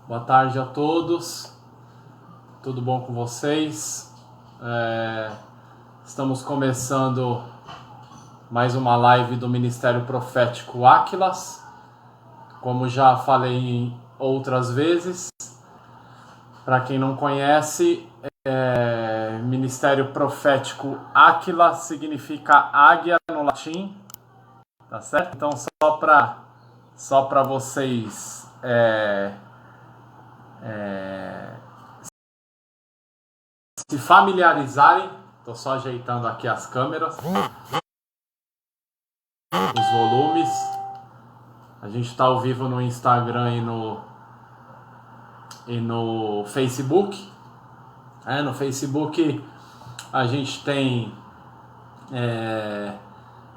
Boa tarde a todos, tudo bom com vocês? Estamos começando mais uma live do Ministério Profético Áquilas. Como já falei outras vezes, para quem não conhece, Ministério Profético Áquila significa águia no latim, tá certo? Então só para vocês se familiarizarem, estou só ajeitando aqui as câmeras, os volumes. A gente está ao vivo no Instagram e no Facebook. No Facebook a gente tem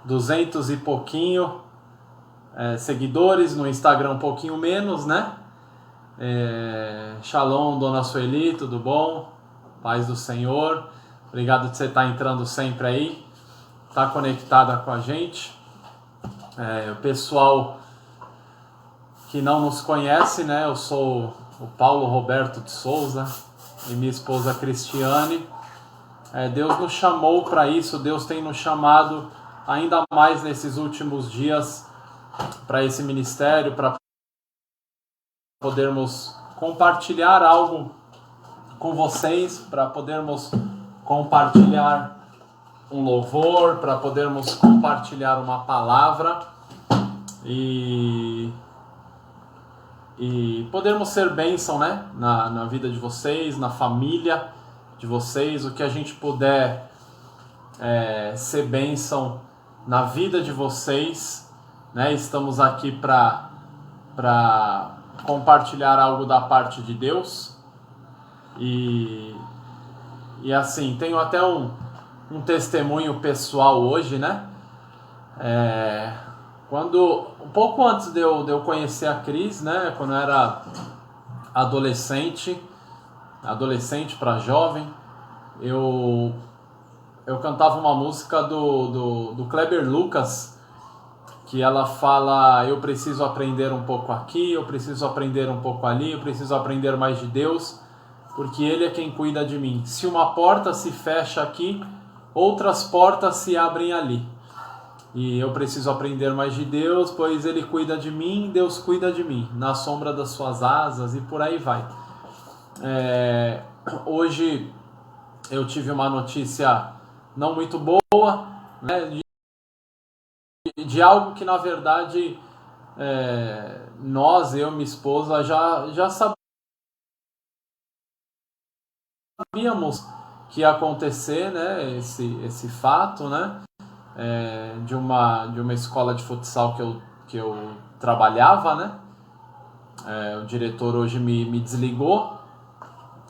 200 e pouquinho seguidores, no Instagram um pouquinho menos, né? Shalom, Dona Sueli, tudo bom? Paz do Senhor. Obrigado de você estar entrando sempre aí, tá conectada com a gente. O pessoal que não nos conhece, né? Eu sou o Paulo Roberto de Souza e minha esposa Cristiane. Deus nos chamou para isso, Deus tem nos chamado ainda mais nesses últimos dias para esse ministério, para podermos compartilhar algo com vocês, para podermos compartilhar um louvor, para podermos compartilhar uma palavra e podermos ser bênção, né? na vida de vocês, na família de vocês, o que a gente puder ser bênção na vida de vocês, né? Estamos aqui para compartilhar algo da parte de Deus e assim, tenho até um testemunho pessoal hoje, né? Um pouco antes de eu conhecer a Cris, né? Quando eu era adolescente para jovem, eu cantava uma música do Kleber Lucas, que ela fala: eu preciso aprender um pouco aqui, eu preciso aprender um pouco ali, eu preciso aprender mais de Deus, porque Ele é quem cuida de mim. Se uma porta se fecha aqui, outras portas se abrem ali. E eu preciso aprender mais de Deus, pois Ele cuida de mim, Deus cuida de mim, na sombra das suas asas, e por aí vai. Hoje eu tive uma notícia não muito boa, né, de algo que na verdade nós, eu e minha esposa, já sabíamos que ia acontecer, né, esse fato, né, de uma escola de futsal que eu trabalhava, né. O diretor hoje me desligou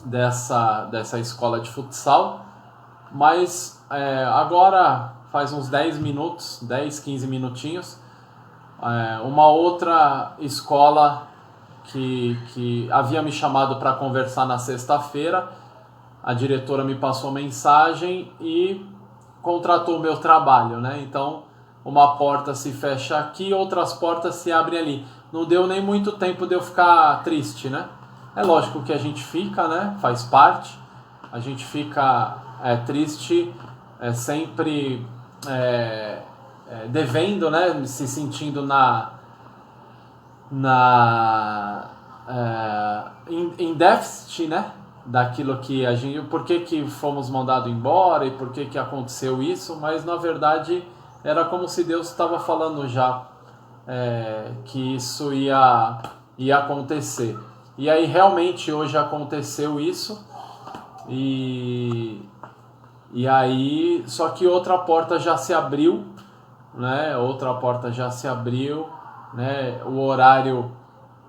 dessa escola de futsal, mas agora faz uns 10, 15 minutinhos, uma outra escola que havia me chamado para conversar na sexta-feira, a diretora me passou mensagem e contratou o meu trabalho, né? Então, uma porta se fecha aqui, outras portas se abrem ali. Não deu nem muito tempo de eu ficar triste, né? É lógico que a gente fica, né? Faz parte. A gente fica triste, sempre devendo, né? Se sentindo em déficit, né? Daquilo que a gente, por que fomos mandados embora e por que aconteceu isso, mas na verdade era como se Deus estava falando já que isso ia acontecer. E aí realmente hoje aconteceu isso, e aí, só que outra porta já se abriu, né? Né? O horário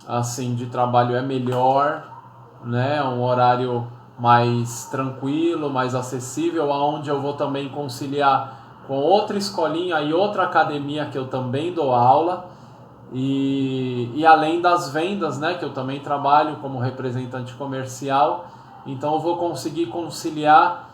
assim de trabalho é melhor, né? Um horário mais tranquilo, mais acessível, aonde eu vou também conciliar com outra escolinha e outra academia que eu também dou aula, e além das vendas, né, que eu também trabalho como representante comercial. Então eu vou conseguir conciliar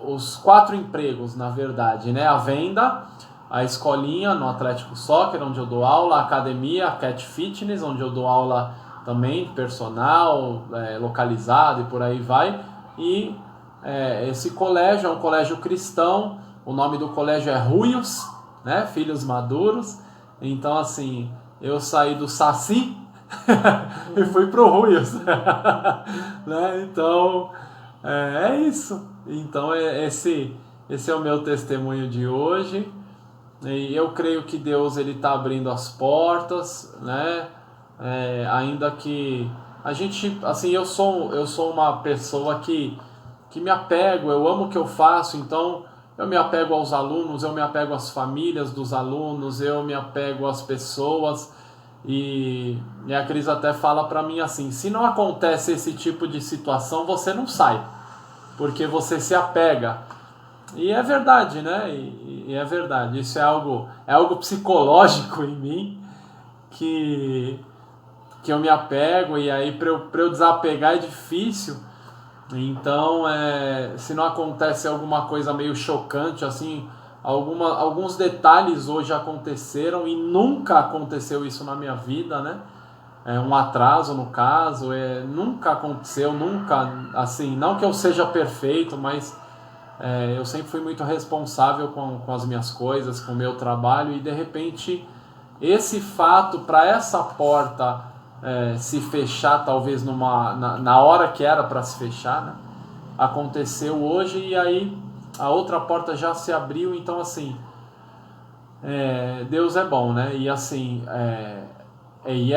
os 4 empregos, na verdade, né? A venda, a escolinha no Atlético Soccer, onde eu dou aula, a academia, a Cat Fitness, onde eu dou aula também, personal, localizado e por aí vai. E esse colégio é um colégio cristão, o nome do colégio é Ruios, né? Filhos Maduros. Então, assim, eu saí do Saci e fui pro Ruios. Né? Então, é isso. Então, esse é o meu testemunho de hoje. E eu creio que Deus está abrindo as portas, né? Ainda que a gente, assim, eu sou uma pessoa que me apego, eu amo o que eu faço, então eu me apego aos alunos, eu me apego às famílias dos alunos, eu me apego às pessoas, e a Cris até fala para mim assim, se não acontece esse tipo de situação, você não sai, porque você se apega. E é verdade, né? E é verdade, isso é algo psicológico em mim, que eu me apego, e aí para eu desapegar é difícil. Então, se não acontece alguma coisa meio chocante, assim, alguns detalhes hoje aconteceram e nunca aconteceu isso na minha vida, né? Um atraso no caso, nunca aconteceu, nunca, assim, não que eu seja perfeito, mas eu sempre fui muito responsável com as minhas coisas, com o meu trabalho, e de repente esse fato, para essa porta se fechar, talvez na hora que era para se fechar, né? Aconteceu hoje, e aí a outra porta já se abriu. Então, assim, Deus é bom, né? E assim, e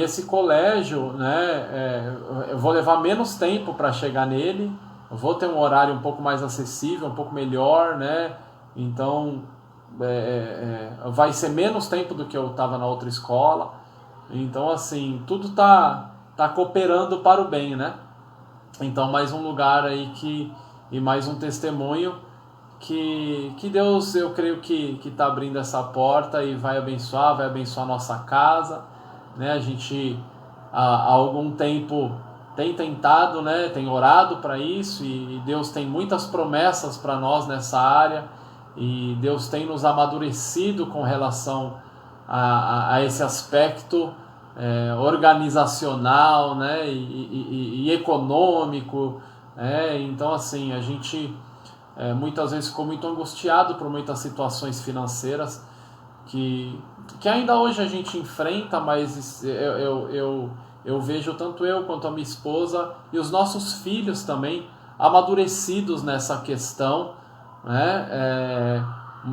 esse colégio, né? Eu vou levar menos tempo para chegar nele, eu vou ter um horário um pouco mais acessível, um pouco melhor, né? Então, vai ser menos tempo do que eu estava na outra escola. Então, assim, tudo tá cooperando para o bem, né? Então, mais um lugar aí e mais um testemunho que Deus, eu creio que está abrindo essa porta e vai abençoar a nossa casa, né? A gente há algum tempo tem tentado, né? Tem orado para isso, e Deus tem muitas promessas para nós nessa área, e Deus tem nos amadurecido com relação a esse aspecto organizacional, né? E econômico. Então, assim, a gente muitas vezes ficou muito angustiado por muitas situações financeiras que ainda hoje a gente enfrenta, mas eu vejo tanto eu quanto a minha esposa e os nossos filhos também amadurecidos nessa questão, né?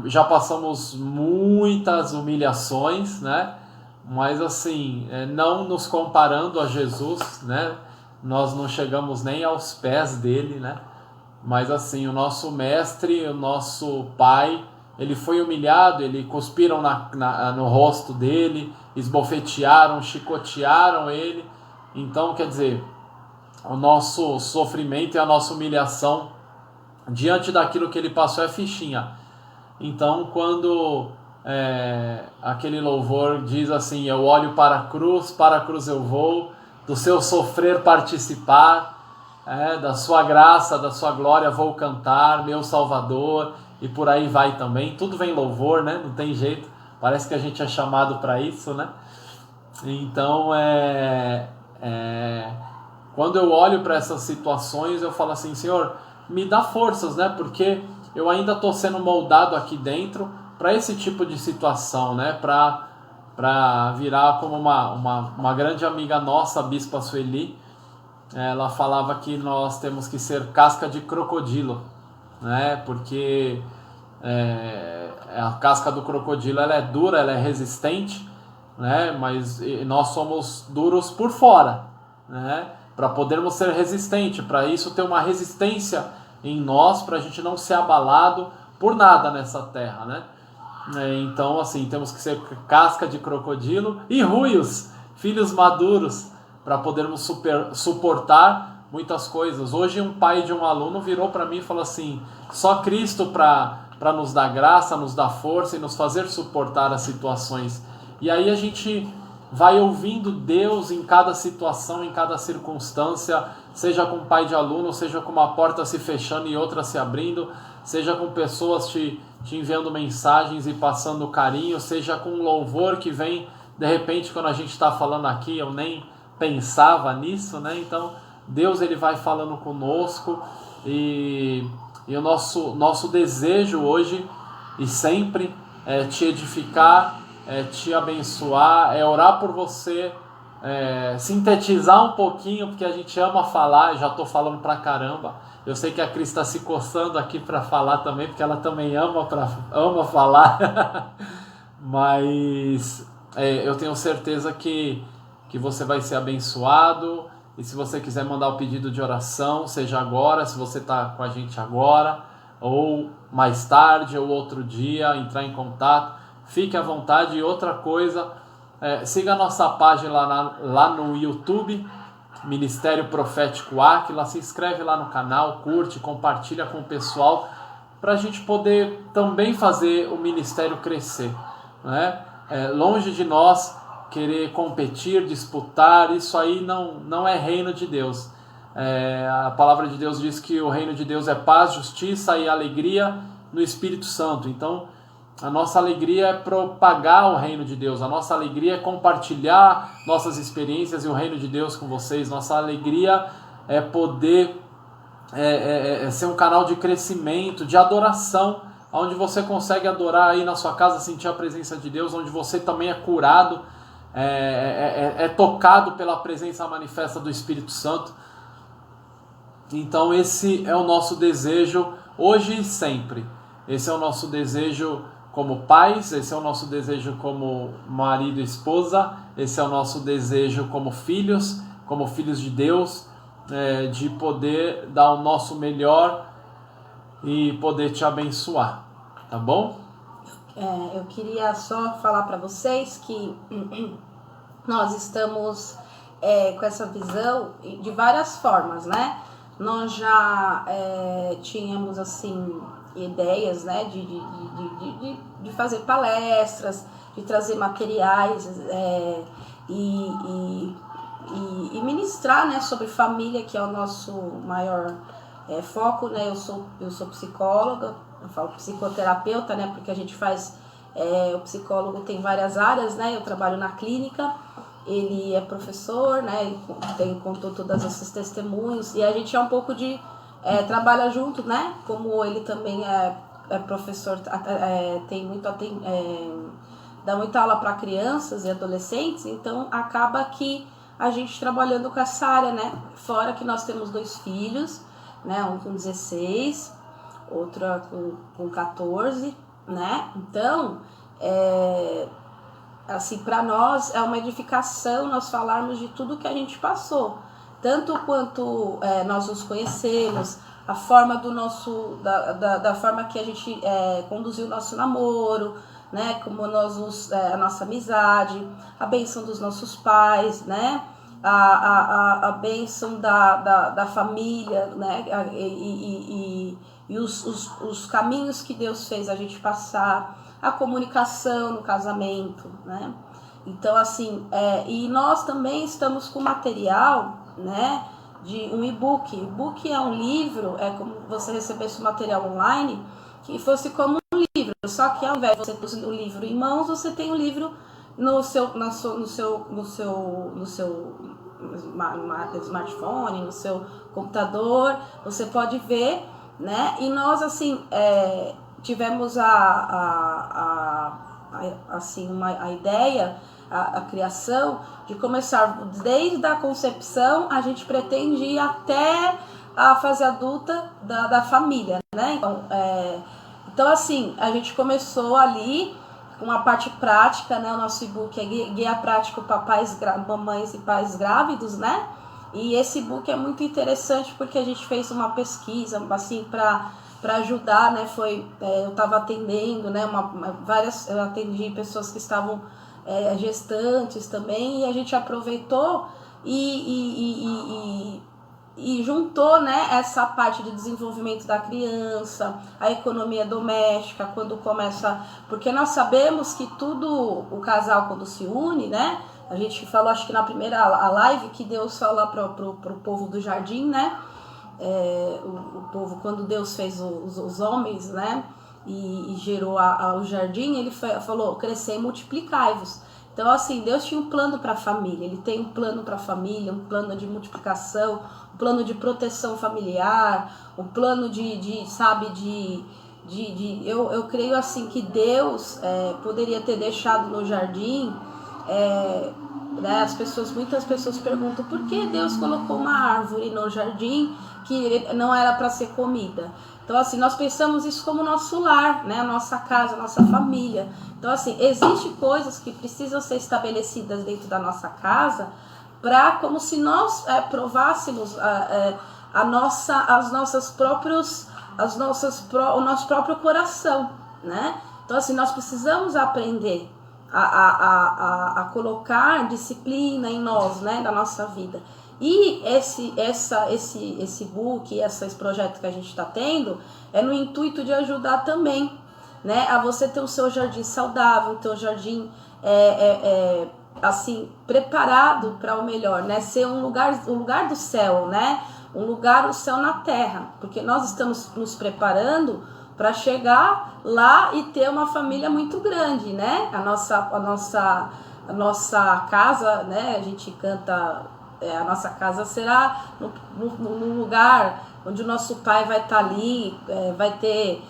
Já passamos muitas humilhações, né? Mas assim, não nos comparando a Jesus, né? Nós não chegamos nem aos pés dele, né? Mas assim, o nosso mestre, o nosso pai, ele foi humilhado, ele cuspiram no rosto dele, esbofetearam, chicotearam ele. Então, quer dizer, o nosso sofrimento e a nossa humilhação diante daquilo que ele passou é fichinha. Então, quando aquele louvor diz assim, eu olho para a cruz eu vou, do seu sofrer participar, da sua graça, da sua glória vou cantar, meu Salvador, e por aí vai também. Tudo vem louvor, né? Não tem jeito, parece que a gente é chamado para isso, né? Então, quando eu olho para essas situações, eu falo assim, Senhor, me dá forças, né? Porque eu ainda estou sendo moldado aqui dentro para esse tipo de situação, né? Para virar como uma grande amiga nossa, a Bispa Sueli. Ela falava que nós temos que ser casca de crocodilo, né? Porque a casca do crocodilo ela é dura, ela é resistente, né? Mas nós somos duros por fora, né? Para podermos ser resistentes, para isso ter uma resistência em nós, para a gente não ser abalado por nada nessa terra, né? Então, assim, temos que ser casca de crocodilo e ruios, filhos maduros, para podermos suportar muitas coisas. Hoje um pai de um aluno virou para mim e falou assim, só Cristo para nos dar graça, nos dar força e nos fazer suportar as situações. E aí a gente vai ouvindo Deus em cada situação, em cada circunstância, seja com um pai de aluno, seja com uma porta se fechando e outra se abrindo, seja com pessoas te enviando mensagens e passando carinho, seja com um louvor que vem, de repente, quando a gente está falando aqui, eu nem pensava nisso, né? Então Deus ele vai falando conosco e o nosso desejo hoje e sempre é te edificar, é te abençoar, é orar por você, sintetizar um pouquinho, porque a gente ama falar, já estou falando pra caramba. Eu sei que a Cris está se coçando aqui para falar também, porque ela também ama falar, mas eu tenho certeza que você vai ser abençoado. E se você quiser mandar o pedido de oração, seja agora, se você está com a gente agora, ou mais tarde, ou outro dia, entrar em contato, fique à vontade. E outra coisa, siga a nossa página lá no YouTube, Ministério Profético Áquila, se inscreve lá no canal, curte, compartilha com o pessoal, para a gente poder também fazer o ministério crescer, né? Longe de nós querer competir, disputar, isso aí não é reino de Deus. A palavra de Deus diz que o reino de Deus é paz, justiça e alegria no Espírito Santo. Então, a nossa alegria é propagar o reino de Deus, a nossa alegria é compartilhar nossas experiências e o reino de Deus com vocês, nossa alegria é poder ser um canal de crescimento, de adoração, onde você consegue adorar aí na sua casa, sentir a presença de Deus, onde você também é curado, tocado pela presença manifesta do Espírito Santo. Então esse é o nosso desejo hoje e sempre. Esse é o nosso desejo como pais, esse é o nosso desejo como marido e esposa, esse é o nosso desejo como filhos de Deus, de poder dar o nosso melhor e poder te abençoar, tá bom? Eu queria só falar para vocês que nós estamos com essa visão de várias formas, né? Nós já tínhamos assim ideias, né, de fazer palestras, de trazer materiais e ministrar, né, sobre família, que é o nosso maior foco, né? Eu sou psicóloga, eu falo psicoterapeuta, né, porque a gente faz, o psicólogo tem várias áreas, né? Eu trabalho na clínica, ele é professor, né, contou todas esses testemunhos, e a gente é um pouco de trabalha junto, né? Como ele também é professor, dá muita aula para crianças e adolescentes, então acaba que a gente trabalhando com essa área, né? Fora que nós temos 2 filhos, né? Um com 16, outra com 14, né? Então, assim, para nós é uma edificação nós falarmos de tudo que a gente passou, tanto quanto nós nos conhecemos, a forma do nosso, da forma que a gente conduziu o nosso namoro, né? Como nós a nossa amizade, a bênção dos nossos pais, né? A bênção da família, né? E os caminhos que Deus fez a gente passar, a comunicação no casamento, né? Então, assim, e nós também estamos com material, né, de um e-book. E-book é um livro, é como você recebesse o material online, que fosse como um livro, só que ao invés de você ter o livro em mãos, você tem o livro no seu smartphone, no seu computador, você pode ver, né? E nós, assim, tivemos a ideia, a criação, de começar desde a concepção, a gente pretende ir até a fase adulta da família, né? Então, assim, a gente começou ali com a parte prática, né? O nosso e-book é Guia Prático para mamães e pais grávidos, né? E esse e-book é muito interessante porque a gente fez uma pesquisa, assim, para ajudar, né? Eu estava atendendo, né? Eu atendi pessoas que estavam gestantes também, e a gente aproveitou e juntou, né, essa parte de desenvolvimento da criança, a economia doméstica, quando começa, porque nós sabemos que o casal quando se une, né, a gente falou, acho que na primeira live, que Deus fala pro povo do jardim, né, o povo, quando Deus fez os homens, né, e gerou o jardim, ele falou, crescei e multiplicai-vos. Então, assim, Deus tinha um plano para a família, Ele tem um plano para a família, um plano de multiplicação, um plano de proteção familiar, um plano eu creio assim que Deus poderia ter deixado no jardim, né, muitas pessoas perguntam por que Deus colocou uma árvore no jardim que não era para ser comida. Então, assim, nós pensamos isso como nosso lar, né? A nossa casa, a nossa família. Então, assim, existem coisas que precisam ser estabelecidas dentro da nossa casa como se nós provássemos o nosso próprio coração, né? Então, assim, nós precisamos aprender a colocar disciplina em nós, né? Da nossa vida. E esse book, esse projeto que a gente está tendo, é no intuito de ajudar também, né, a você ter o seu jardim saudável, o teu jardim assim, preparado para o melhor, né, ser um lugar do céu, né, o céu na terra, porque nós estamos nos preparando para chegar lá e ter uma família muito grande, né, a nossa casa, né, a gente canta... a nossa casa será num lugar onde o nosso pai vai estar ali, vai ter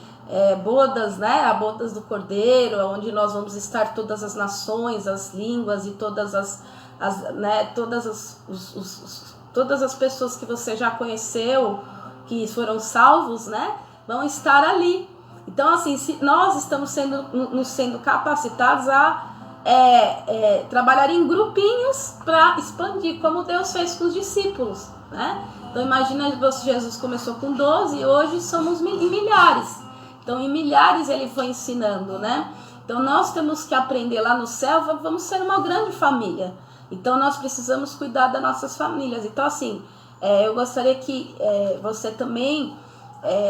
bodas, né? A bodas do Cordeiro, onde nós vamos estar todas as nações, as línguas e todas as pessoas que você já conheceu, que foram salvos, né? Vão estar ali. Então, assim, se nós estamos sendo capacitados a trabalhar em grupinhos para expandir, como Deus fez com os discípulos, né? Então imagina, Jesus começou com 12 e hoje somos em milhares. Então em milhares ele foi ensinando, né? Então nós temos que aprender lá no céu, vamos ser uma grande família. Então nós precisamos cuidar das nossas famílias. Então assim, eu gostaria que você também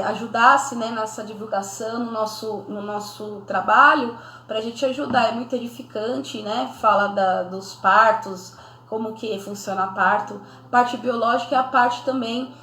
ajudasse, né, nessa divulgação no nosso trabalho, para a gente ajudar. É muito edificante, né? Fala dos partos, como que funciona a parto, parte biológica e a parte também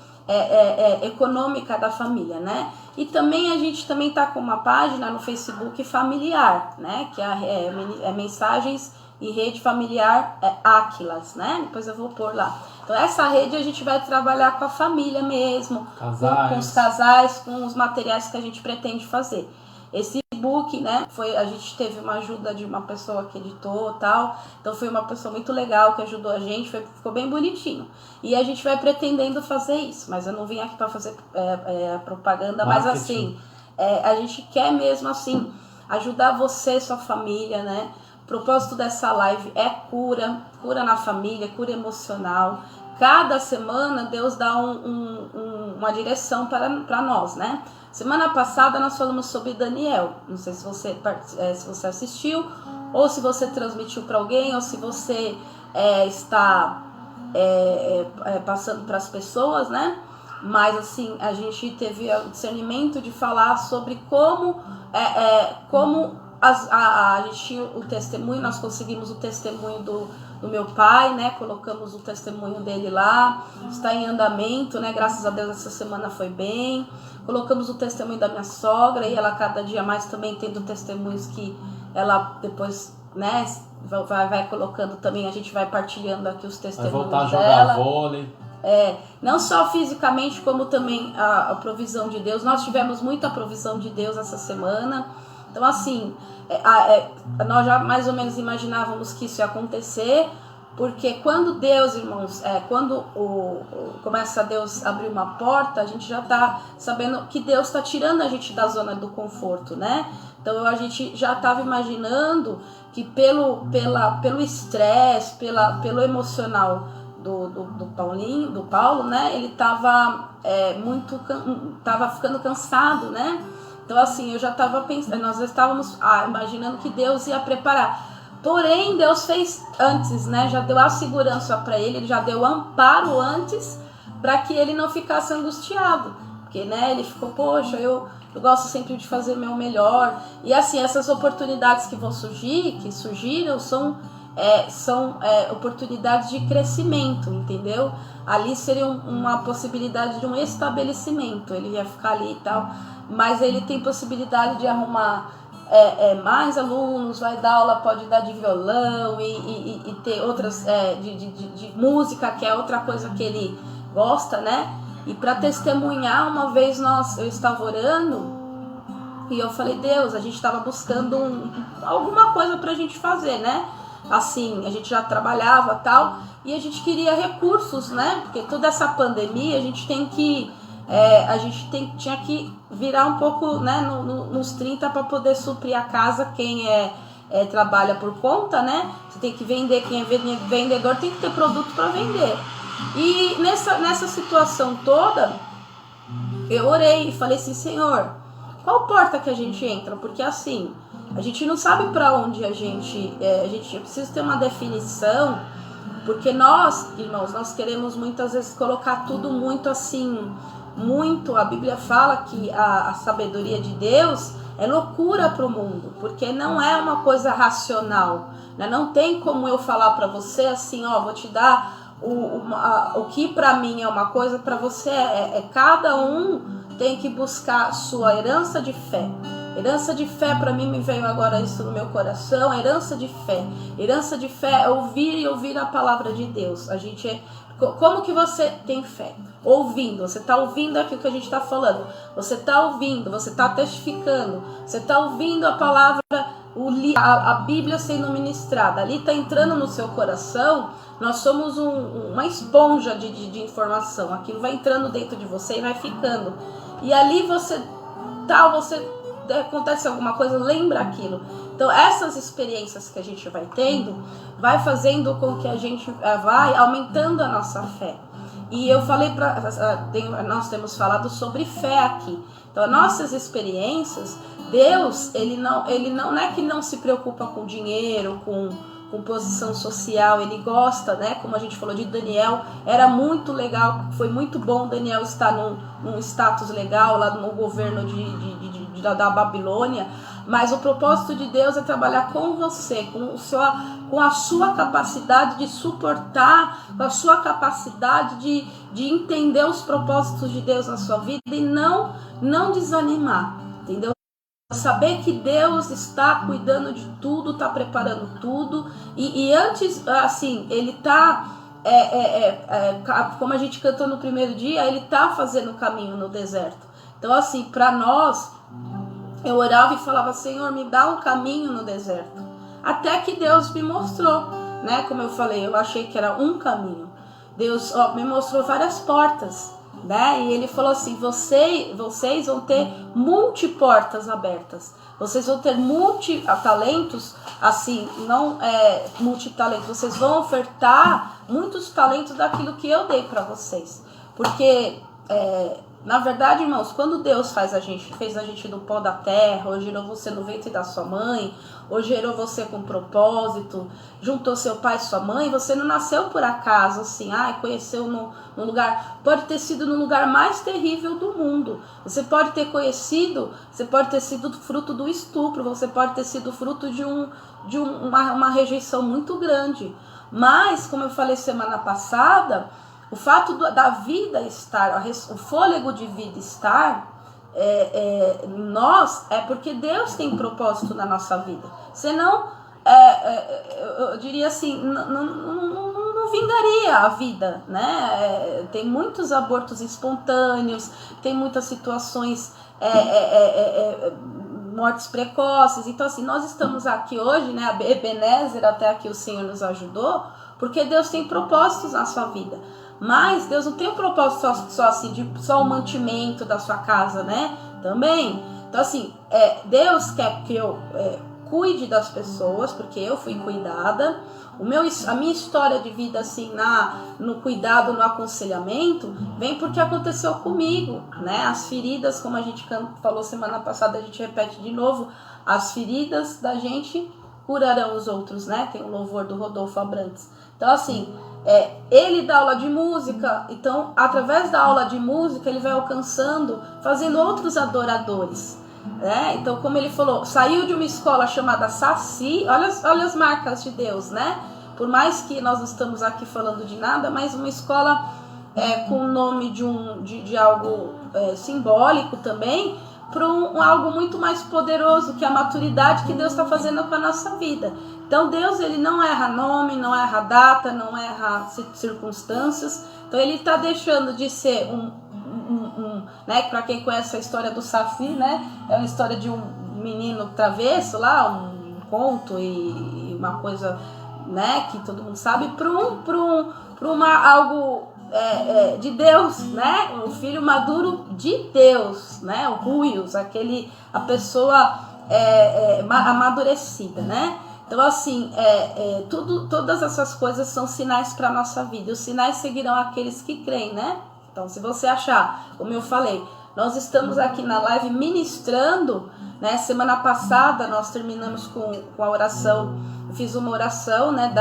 econômica da família, né? E também a gente também está com uma página no Facebook familiar, né? Que é Mensagens e Rede Familiar Áquilas, né? Depois eu vou pôr lá. Então essa rede a gente vai trabalhar com a família mesmo, com os casais, com os materiais que a gente pretende fazer. Esse book, né, a gente teve uma ajuda de uma pessoa que editou e tal, então foi uma pessoa muito legal que ajudou a gente, ficou bem bonitinho. E a gente vai pretendendo fazer isso, mas eu não vim aqui para fazer propaganda, marketing. Mas assim, a gente quer mesmo assim, ajudar você e sua família, né? O propósito dessa live é cura na família, cura emocional. Cada semana Deus dá uma direção para nós, né? Semana passada nós falamos sobre Daniel. Não sei se você assistiu, ou se você transmitiu para alguém, ou se você está passando para as pessoas, né? Mas assim, a gente teve o discernimento de falar sobre como a gente tinha o testemunho, nós conseguimos o testemunho do meu pai, né? Colocamos o testemunho dele lá, está em andamento, né? Graças a Deus essa semana foi bem. Colocamos o testemunho da minha sogra e ela cada dia mais também tendo testemunhos que ela depois, né, vai colocando também, a gente vai partilhando aqui os testemunhos dela. Vai voltar a jogar vôlei. Não só fisicamente, como também a provisão de Deus. Nós tivemos muita provisão de Deus essa semana. Então assim, nós já mais ou menos imaginávamos que isso ia acontecer, porque quando Deus, irmãos, quando começa Deus abrir uma porta, a gente já está sabendo que Deus está tirando a gente da zona do conforto, né? Então a gente já estava imaginando que pelo estresse, pelo emocional do Paulo, né? Ele estava ficando cansado, né? Então assim, eu já estava pensando, nós estávamos imaginando que Deus ia preparar. Porém, Deus fez antes, né? Já deu a segurança para ele já deu amparo antes, para que ele não ficasse angustiado. Porque, né, ele ficou, poxa, eu gosto sempre de fazer o meu melhor. E assim, essas oportunidades que surgiram, são oportunidades de crescimento, entendeu? Ali seria uma possibilidade de um estabelecimento, ele ia ficar ali e tal, mas ele tem possibilidade de arrumar mais alunos, vai dar aula, pode dar de violão e ter outras, de música, que é outra coisa que ele gosta, né? E para testemunhar, uma vez eu estava orando e eu falei, Deus, a gente estava buscando alguma coisa pra gente fazer, né? Assim, a gente já trabalhava tal, e a gente queria recursos, né? Porque toda essa pandemia a gente tinha que virar um pouco, né, nos 30 para poder suprir a casa. Quem trabalha por conta, né? Você tem que vender, quem é vendedor tem que ter produto para vender. E nessa situação toda, eu orei e falei assim, Senhor, qual porta que a gente entra? Porque assim, a gente não sabe para onde a gente precisa ter uma definição, porque nós, irmãos, nós queremos muitas vezes colocar tudo muito assim, a Bíblia fala que a sabedoria de Deus é loucura para o mundo, porque não é uma coisa racional, né? Não tem como eu falar para você assim, vou te dar o que para mim é uma coisa, para você cada um tem que buscar a sua herança de fé. Herança de fé, para mim, me veio agora isso no meu coração. Herança de fé é ouvir a palavra de Deus. Como que você tem fé? Ouvindo. Você está ouvindo aquilo que a gente está falando, você está ouvindo, você está testificando, você está ouvindo a palavra, a Bíblia sendo ministrada, ali está entrando no seu coração. Nós somos uma esponja de informação, aquilo vai entrando dentro de você e vai ficando, e ali acontece alguma coisa, lembra aquilo. Então essas experiências que a gente vai tendo, vai fazendo com que a gente vai aumentando a nossa fé. E eu falei nós temos falado sobre fé aqui. Então, as nossas experiências, Deus, ele não é que não se preocupa com dinheiro, com posição social, ele gosta, né? Como a gente falou de Daniel, era muito legal, foi muito bom Daniel estar num status legal lá no governo da Babilônia, mas o propósito de Deus é trabalhar com você, com a sua capacidade de suportar, com a sua capacidade de entender os propósitos de Deus na sua vida e não desanimar, entendeu? Saber que Deus está cuidando de tudo, está preparando tudo, e antes, assim, Ele está, como a gente cantou no primeiro dia, Ele está fazendo o caminho no deserto. Então, assim, para nós, eu orava e falava, Senhor, me dá um caminho no deserto. Até que Deus me mostrou, né? Como eu falei, eu achei que era um caminho. Deus me mostrou várias portas, né? E ele falou assim, vocês vão ter multiportas abertas. Vocês vão ter multitalentos, assim, não multitalentos. Vocês vão ofertar muitos talentos daquilo que eu dei para vocês. Porque, na verdade, irmãos, quando Deus fez a gente do pó da terra, ou gerou você no ventre da sua mãe, ou gerou você com propósito, juntou seu pai e sua mãe, você não nasceu por acaso, assim, conheceu no lugar, pode ter sido no lugar mais terrível do mundo, você pode ter sido fruto do estupro, você pode ter sido fruto de uma rejeição muito grande, mas, como eu falei semana passada, o fato da vida estar, o fôlego de vida estar nós, é porque Deus tem propósito na nossa vida. Senão, eu diria assim, não vingaria a vida, né? Tem muitos abortos espontâneos, tem muitas situações, mortes precoces. Então, assim, nós estamos aqui hoje, né? A Ebenezer, até aqui o Senhor nos ajudou, porque Deus tem propósitos na sua vida. Mas Deus não tem um propósito só o mantimento da sua casa, né? Também. Então, assim, Deus quer que eu cuide das pessoas, porque eu fui cuidada. A minha história de vida, assim, no cuidado, no aconselhamento, vem porque aconteceu comigo, né? As feridas, como a gente falou semana passada, a gente repete de novo, as feridas da gente curarão os outros, né? Tem um louvor do Rodolfo Abrantes. Então, assim, ele dá aula de música, então, através da aula de música, ele vai alcançando, fazendo outros adoradores, né? Então, como ele falou, saiu de uma escola chamada Saci, olha as marcas de Deus, né? Por mais que nós não estamos aqui falando de nada, mas uma escola com o nome de algo simbólico também, algo muito mais poderoso, que é a maturidade que Deus está fazendo com a nossa vida. Então Deus, ele não erra nome, não erra data, não erra circunstâncias. Então ele está deixando de ser né, para quem conhece a história do Safi, né, é uma história de um menino travesso lá, um conto e uma coisa, né, que todo mundo sabe, para algo de Deus, né, um filho maduro de Deus, né, o Ruios, a pessoa amadurecida, né. Então, assim, todas essas coisas são sinais para a nossa vida. E os sinais seguirão aqueles que creem, né? Então, se você achar, como eu falei, nós estamos aqui na live ministrando, né? Semana passada nós terminamos com a oração. Eu fiz uma oração, né?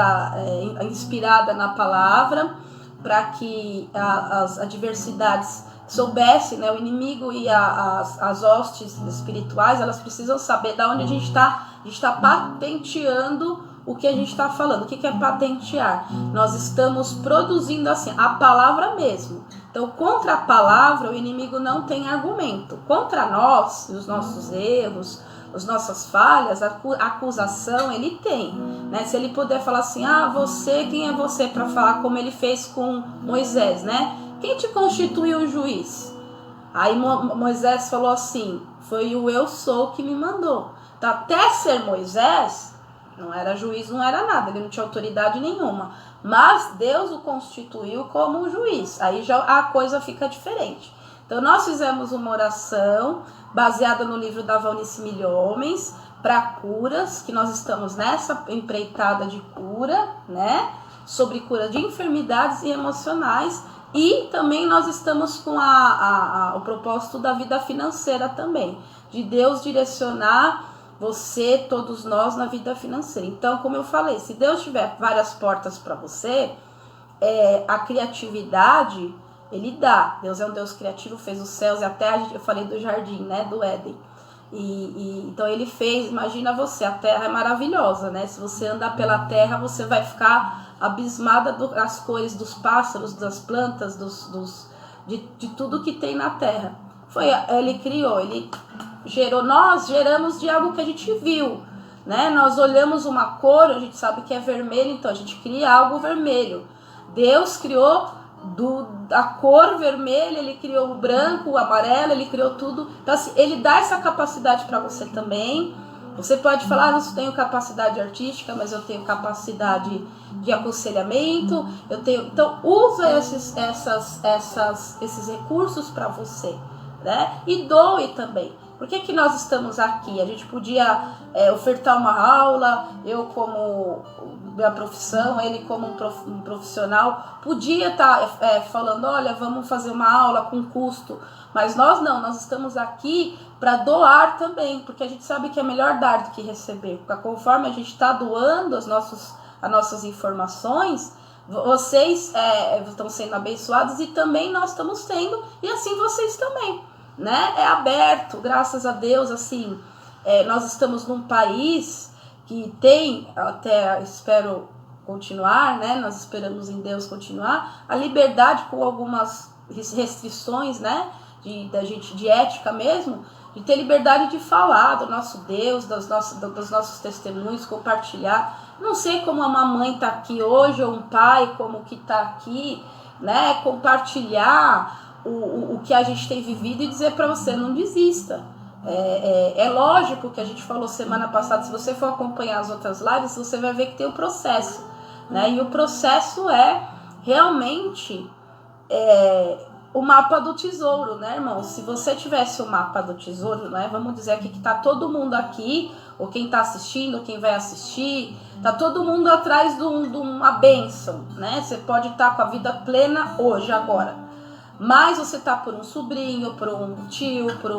Inspirada na palavra, para que as adversidades soubessem, né? O inimigo e as hostes espirituais, elas precisam saber de onde a gente está. A gente está patenteando o que a gente está falando. O que é patentear? Nós estamos produzindo assim, a palavra mesmo. Então, contra a palavra, o inimigo não tem argumento. Contra nós, os nossos erros, as nossas falhas, a acusação, ele tem. Né? Se ele puder falar assim, você, quem é você para falar como ele fez com Moisés, né? Quem te constituiu juiz? Aí Moisés falou assim, foi o eu sou que me mandou. Então, até ser Moisés, não era juiz, não era nada, ele não tinha autoridade nenhuma. Mas Deus o constituiu como um juiz. Aí já a coisa fica diferente. Então, nós fizemos uma oração baseada no livro da Valnice Milhomens para curas, que nós estamos nessa empreitada de cura, né? Sobre cura de enfermidades e emocionais. E também nós estamos com o propósito da vida financeira também, de Deus direcionar você, todos nós, na vida financeira. Então, como eu falei, se Deus tiver várias portas para você, a criatividade, ele dá. Deus é um Deus criativo, fez os céus e a terra, eu falei do jardim, né, do Éden. Então ele fez, imagina você, a terra é maravilhosa, né? Se você andar pela terra, você vai ficar abismada das cores dos pássaros, das plantas, de tudo que tem na terra. Ele criou, ele gerou, nós geramos de algo que a gente viu, né? Nós olhamos uma cor, a gente sabe que é vermelho, então a gente cria algo vermelho. Deus criou da cor vermelha, ele criou o branco, o amarelo, ele criou tudo. Então, assim, ele dá essa capacidade para você também. Você pode falar, não tenho capacidade artística, mas eu tenho capacidade de aconselhamento, então usa esses recursos para você, né? E doe também. Por que nós estamos aqui? A gente podia ofertar uma aula, eu como minha profissão, ele como um profissional, podia estar falando, olha, vamos fazer uma aula com custo, mas nós não, nós estamos aqui para doar também, porque a gente sabe que é melhor dar do que receber, porque conforme a gente está doando as nossas informações, vocês estão sendo abençoados e também nós estamos sendo, e assim vocês também. Né? É aberto, graças a Deus, assim, nós estamos num país que tem, até espero continuar, né? Nós esperamos em Deus continuar, a liberdade com algumas restrições, né? De ética mesmo, de ter liberdade de falar do nosso Deus, dos nossos testemunhos, compartilhar. Não sei como uma mãe está aqui hoje, ou um pai como que está aqui, né? Compartilhar o que a gente tem vivido e dizer para você, não desista. É lógico que a gente falou semana passada, se você for acompanhar as outras lives, você vai ver que tem o processo, né? E o processo é realmente o mapa do tesouro, né, irmão? Se você tivesse o mapa do tesouro, né, vamos dizer aqui que tá todo mundo aqui, ou quem tá assistindo, quem vai assistir, tá todo mundo atrás de uma bênção, né? Você pode estar com a vida plena hoje, agora. Mas você tá por um sobrinho, por um tio, por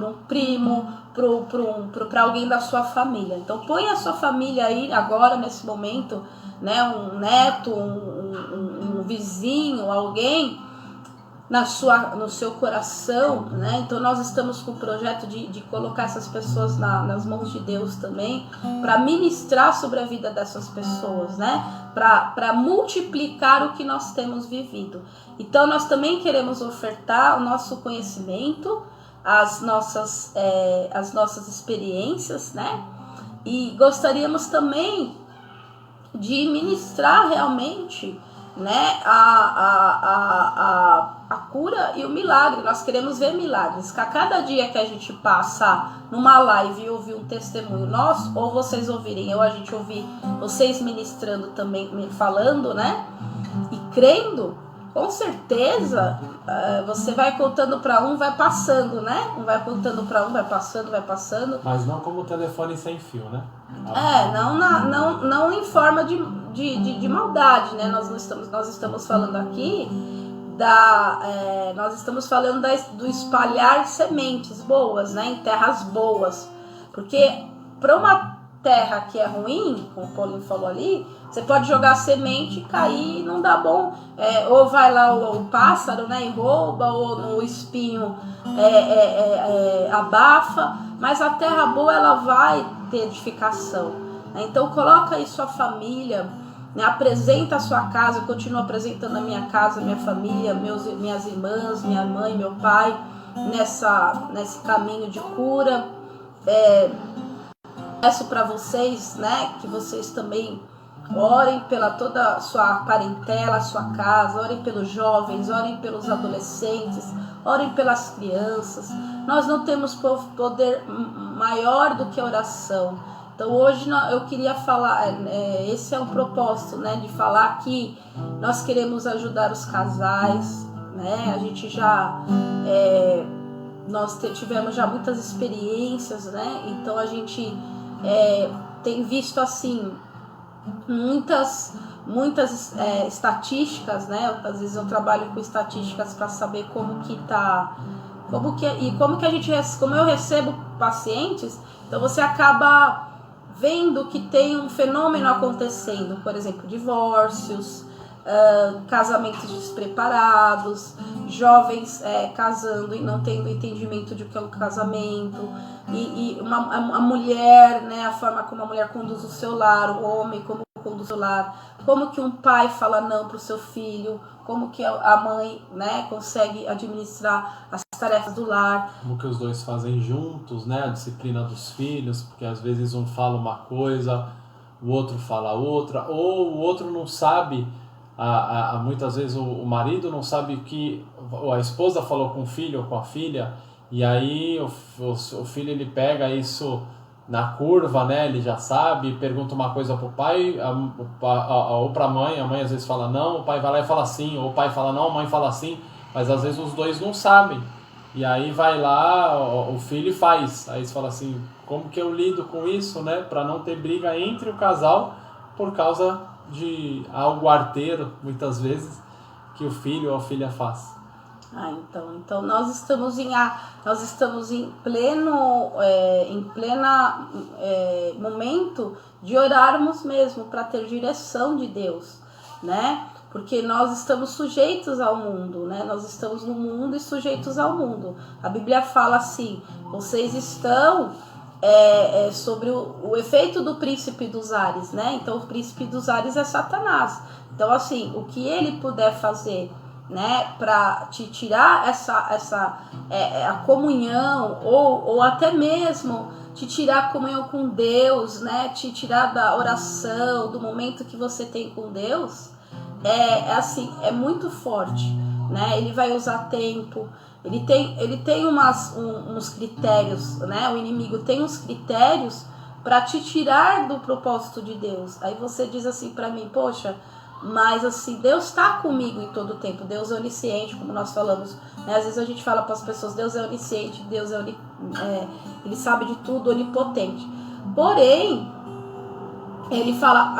um primo, para alguém da sua família. Então põe a sua família aí agora, nesse momento, né? Um neto, um vizinho, alguém no seu coração, né? Então nós estamos com o projeto de colocar essas pessoas nas mãos de Deus também, para ministrar sobre a vida dessas pessoas, né? Para multiplicar o que nós temos vivido. Então nós também queremos ofertar o nosso conhecimento, as nossas experiências, né? E gostaríamos também de ministrar realmente, né, a cura e o milagre. Nós queremos ver milagres. A cada dia que a gente passa numa live e ouvir um testemunho nosso, ou vocês ouvirem, ou a gente ouvir vocês ministrando também, falando, né, e crendo, com certeza você vai contando para um, vai passando, né? Um vai contando para um, vai passando. Mas não como o telefone sem fio, né? Não em forma de maldade, né? Nós estamos falando aqui nós estamos falando do espalhar sementes boas, né? Em terras boas, porque para uma terra que é ruim, como o Paulinho falou ali, você pode jogar semente e cair e não dá bom, ou vai lá o pássaro, né, e rouba, ou no espinho abafa, mas a terra boa ela vai ter edificação, né? Então coloca aí sua família, né, apresenta a sua casa. Eu continuo apresentando a minha casa, minha família, minhas irmãs, minha mãe, meu pai, nesse caminho de cura. Peço para vocês, né, que vocês também orem pela toda a sua parentela, a sua casa, orem pelos jovens, orem pelos adolescentes, orem pelas crianças. Nós não temos poder maior do que a oração. Então hoje eu queria falar, esse é um propósito, né, de falar que nós queremos ajudar os casais, né, a gente nós tivemos já muitas experiências, né, então a gente tem visto assim muitas estatísticas, né, às vezes eu trabalho com estatísticas para saber como eu recebo pacientes, então você acaba vendo que tem um fenômeno acontecendo, por exemplo, divórcios, casamentos despreparados, jovens casando e não tendo entendimento de o que é um casamento, e a mulher, né, a forma como a mulher conduz o seu lar, o homem como conduz o seu lar, como que um pai fala não para o seu filho, como que a mãe, né, consegue administrar as tarefas do lar. Como que os dois fazem juntos, né, a disciplina dos filhos, porque às vezes um fala uma coisa, o outro fala outra, ou o outro não sabe, muitas vezes o marido não sabe que a esposa falou com o filho ou com a filha, e aí o filho ele pega isso na curva, né, ele já sabe, pergunta uma coisa pro pai, ou pra mãe, a mãe às vezes fala não, o pai vai lá e fala sim, ou o pai fala não, a mãe fala sim, mas às vezes os dois não sabem, e aí vai lá, o filho faz, aí você fala assim, como que eu lido com isso, né, para não ter briga entre o casal por causa de algo arteiro, muitas vezes, que o filho ou a filha faz. Então nós estamos em pleno momento de orarmos mesmo para ter direção de Deus, né? Porque nós estamos sujeitos ao mundo, né? Nós estamos no mundo e sujeitos ao mundo. A Bíblia fala assim: vocês estão sobre o efeito do príncipe dos ares, né? Então o príncipe dos ares é Satanás. Então assim, o que ele puder fazer, né, para te tirar a comunhão, ou até mesmo te tirar a comunhão com Deus, né, te tirar da oração, do momento que você tem com Deus, é muito forte, né? Ele vai usar tempo, ele tem uns critérios, né? O inimigo tem uns critérios para te tirar do propósito de Deus. Aí você diz assim para mim, poxa, mas assim, Deus está comigo em todo o tempo. Deus é onisciente, como nós falamos, né? Às vezes a gente fala para as pessoas, Deus é onisciente, Deus ele sabe de tudo, onipotente. Porém, ele fala,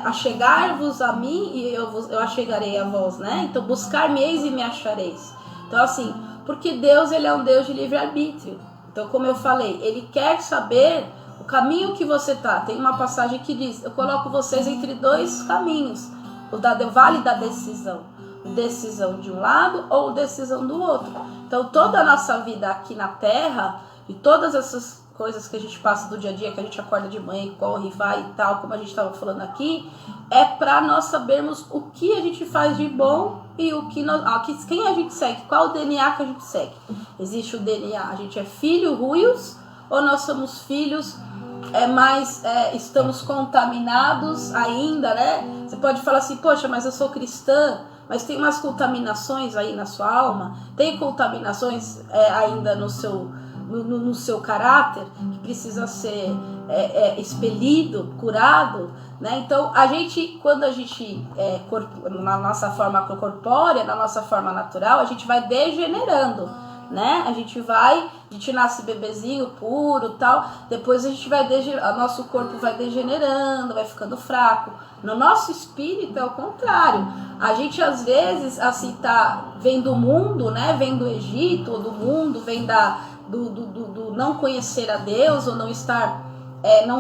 achegar-vos a mim e eu achegarei a vós, né? Então buscar-me-eis e me achareis. Então assim, porque Deus ele é um Deus de livre-arbítrio. Então como eu falei, ele quer saber o caminho que você tá. Tem uma passagem que diz, eu coloco vocês entre dois caminhos, o vale da decisão de um lado ou decisão do outro. Então toda a nossa vida aqui na Terra e todas essas coisas que a gente passa do dia a dia, que a gente acorda de manhã, corre, vai e tal, como a gente estava falando aqui, é para nós sabermos o que a gente faz de bom e o que quem a gente segue, qual o DNA que a gente segue. Existe o DNA, a gente é filho ruios, ou nós somos filhos, estamos contaminados ainda, né? Você pode falar assim, poxa, mas eu sou cristã, mas tem umas contaminações aí na sua alma, tem contaminações ainda no seu caráter, que precisa ser expelido, curado, né? Então, quando a gente, na nossa forma corpórea, na nossa forma natural, a gente vai degenerando, né? A gente nasce bebezinho puro, tal, depois nosso corpo vai degenerando, vai ficando fraco. No nosso espírito é o contrário. A gente às vezes assim vem do mundo, né? Vem do Egito, ou do mundo, vem do não conhecer a Deus, ou não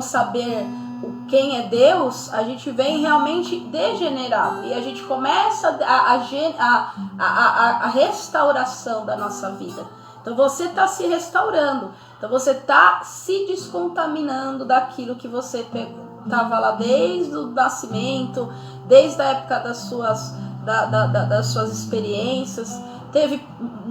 saber quem é Deus. A gente vem realmente degenerado e a gente começa a restauração da nossa vida. Então você está se restaurando, então você está se descontaminando daquilo que você estava lá desde o nascimento, desde a época das suas experiências. Teve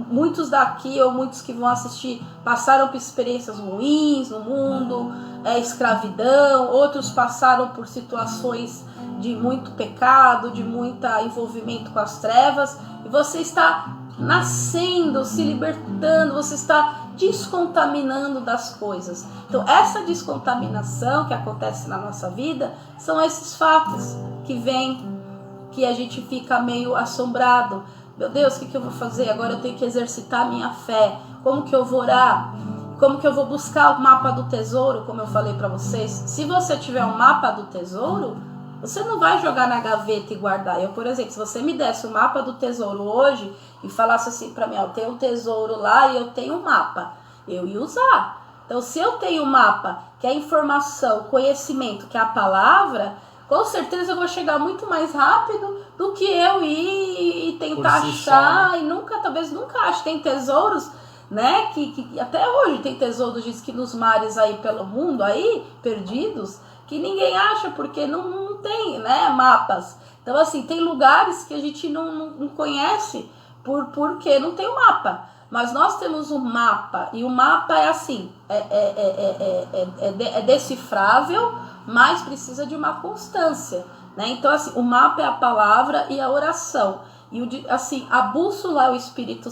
muitos daqui, ou muitos que vão assistir, passaram por experiências ruins no mundo, escravidão, outros passaram por situações de muito pecado, de muito envolvimento com as trevas, e você está nascendo, se libertando, você está descontaminando das coisas. Então essa descontaminação que acontece na nossa vida são esses fatos que vêm, que a gente fica meio assombrado. Meu Deus, o que eu vou fazer? Agora eu tenho que exercitar a minha fé. Como que eu vou orar? Como que eu vou buscar o mapa do tesouro, como eu falei para vocês? Se você tiver um mapa do tesouro, você não vai jogar na gaveta e guardar. Eu, por exemplo, se você me desse o mapa do tesouro hoje e falasse assim para mim, eu tenho um tesouro lá e eu tenho um mapa, eu ia usar. Então, se eu tenho um mapa, que é a informação, conhecimento, que é a palavra, com certeza eu vou chegar muito mais rápido do que eu ir e tentar achar, e talvez nunca ache. Tem tesouros, né, que até hoje tem tesouros, diz que nos mares aí pelo mundo, aí, perdidos, que ninguém acha, porque não tem, né, mapas. Então, assim, tem lugares que a gente não conhece porque não tem o mapa. Mas nós temos um mapa, e o mapa é assim, é decifrável, mas precisa de uma constância, né? Então, assim, o mapa é a palavra e a oração. E assim, a bússola é o Espírito